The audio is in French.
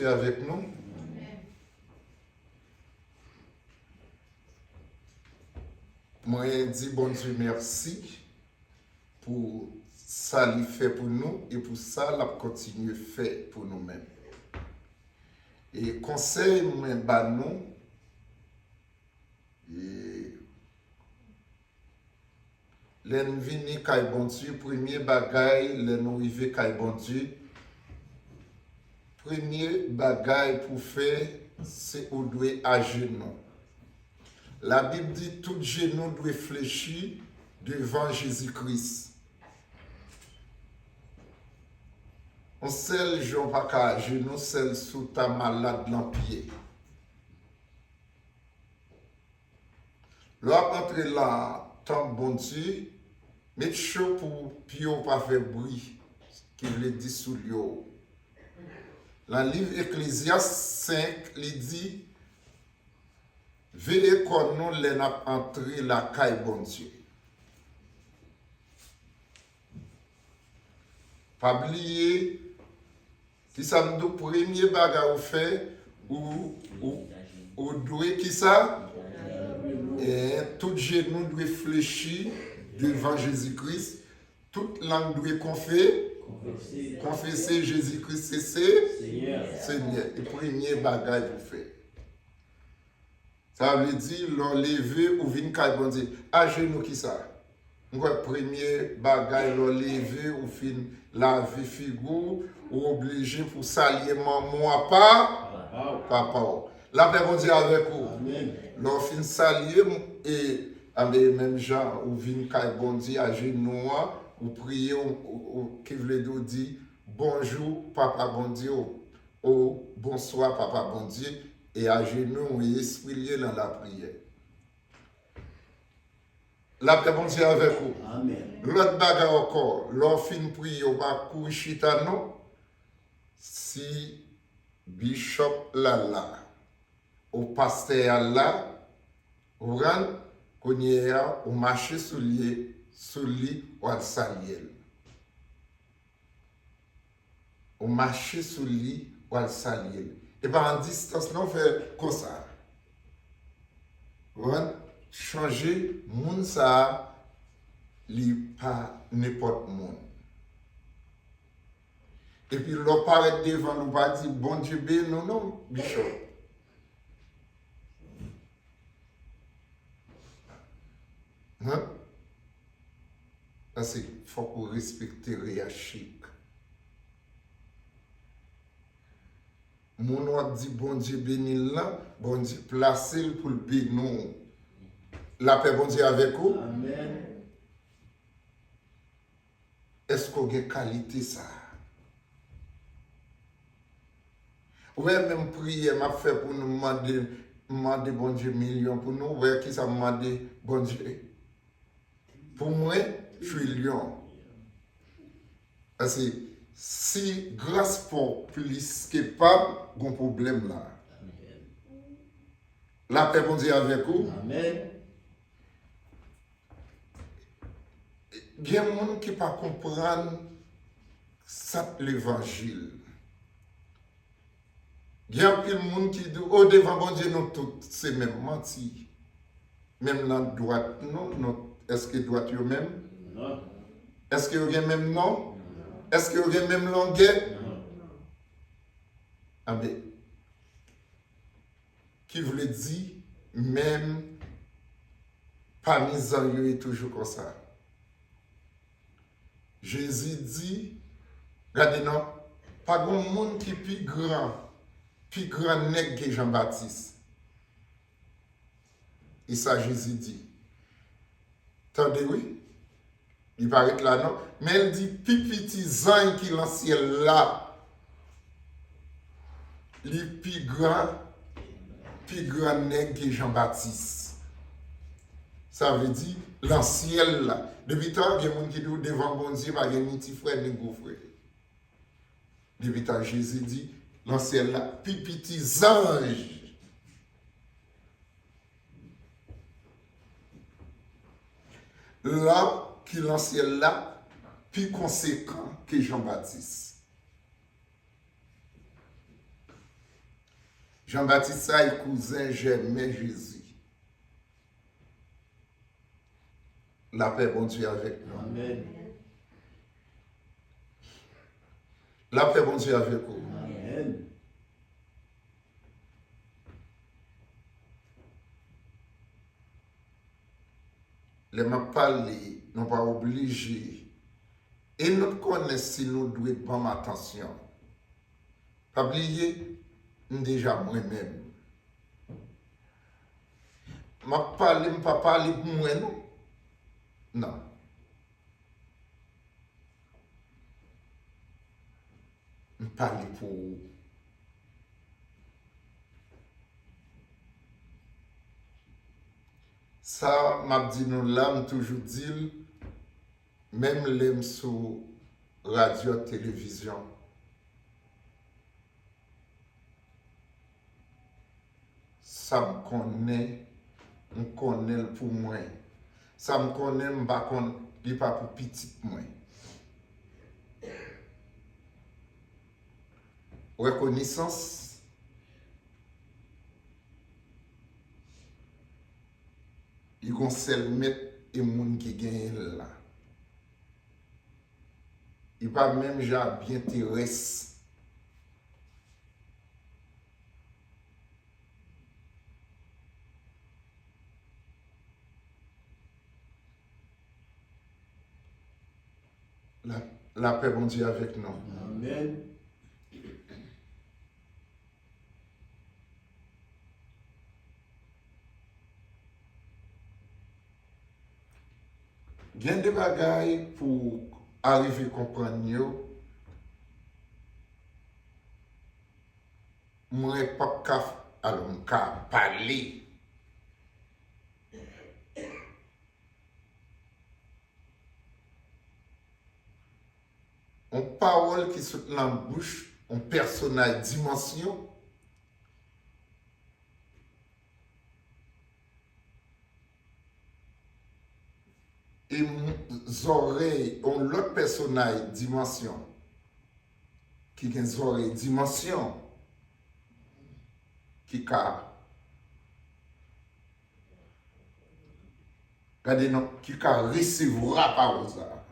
Avec nous. Moi, je dis bon Dieu merci pour ça qu'il fait pour nous et pour ça qu'il continue à faire pour nous-mêmes. Et conseil, moi, nous, et l'envini kay bon Dieu, premier bagay, nous arriver kay bon Dieu, premier bagay pour faire, c'est où doit agir nous. La Bible dit tout genou doit fléchir devant Jésus-Christ. On seul jour pas qu'à genou, seul sous ta malade l'empied. Là, entre là, tant bon Dieu, mettre chaud pour pio pas faire bruit, qu'il le dit sous l'eau. Dans le livre Ecclésiaste 5, il dit, veillez qu'on nous les n'a entré la caille bon Dieu. Pas oublier, si ça me dit premier bagage ou fait, ou doué qui ça? Et tout genou doit fléchir devant Jésus-Christ. Toute langue doit confesser Jésus-Christ, c'est Seigneur. Et premier bagage pour faire. Ça veut dire, l'enlever ou vin kay bon Dieu. À genoux qui ça? Premier bagage, l'enlever ou fin laver figure ou obligé pour saluer maman papa. La paix bon Dieu avec vous. L'on fin saluer et même gens ou vin kay bon Dieu à genoux ou prier ou qui veut dire bonjour papa bon Dieu ou bonsoir papa bon Dieu. Et à genoux, et esprit lié dans la prière. La paix bon Dieu avec vous. L'autre bagarre encore, l'offre prier au bas couchita non. Si bishop là, au pasteur là, ou ran, qu'on au marché sous lit, ou al saliel. Au marché sous lit, ou al saliel. Et bien en distance, nous fait comme ça. Changer moun ça, li pas n'importe monde. Et puis l'on paraît devant nous pas dire bon Dieu béni non bishop. Parce qu'il faut qu'on respecte les chic. Mon a dit bon Dieu béni là, bon Dieu placé pour le bénir. La paix bon Dieu avec vous. Amen. Est-ce qu'on a qualité ça? Ouais, même prière m'a fait pour nous demander bon Dieu million pour nous. Ouais, qui ça m'a demandé bon Dieu? Pour moi, trillion. Parce que si grâce pour plus que pas, bon problème là. La paix bon Dieu avec vous. Amen. Il y a des gens qui ne comprennent pas ça l'évangile. Il y a des gens qui disent, oh, devant bon Dieu, nous tous, c'est même menti. Même la droite, non. Est-ce que droite est même? Non. Est-ce qu'il y a même non? Est-ce qu'il y a même longueur? Non. Ah ben, qui voulait dire, même parmi les est toujours comme ça. Jésus dit, regardez non, pas grand monde qui est plus grand nègre que Jean-Baptiste. Et ça, Jésus dit. Attendez, oui? Il paraît là, non? Mais elle dit, plus petit zan qui est dans le ciel là, les plus grand nègre que Jean-Baptiste. Ça veut dire, dans le ciel là. Depuis tant, il y a des gens qui disent devant bon Dieu, pas de petit frère ni gros frère. Depuis tant, Jésus dit, dans le ciel là, plus petits anges. Là, qui dans le ciel là, plus conséquent que Jean-Baptiste. Jean-Baptiste ça, cousin, j'aimais Jésus. La paix, bon Dieu, avec nous. Amen. La paix, bon Dieu, avec vous. Amen. Les m'a parlé, nous pas obligés. Et nous connaissons si nous devons prendre attention. Pas oublier, déjà moi-même. M'a pas parler pour moi, non? Non. Je parle pour vous. Ça, m'a dit nous là, m'a toujours dit, même l'aime sur radio, télévision. Ça me connaît pour moi. Ça me connaît, il n'est pas pour petit moi. Reconnaissance, il y a un seul maître et monde qui gagne là. Il va même déjà bien intéressé. La paix, bon Dieu, avec nous. Amen. Il y a des bagailles pour arriver à comprendre. Moi, pas capable parler. Une parole qui saute dans la bouche, un personnage dimension. Et mes oreilles ont l'autre personnage dimension. Qui a des oreilles dimension. Qui a regardez non, qui a recevra par ça.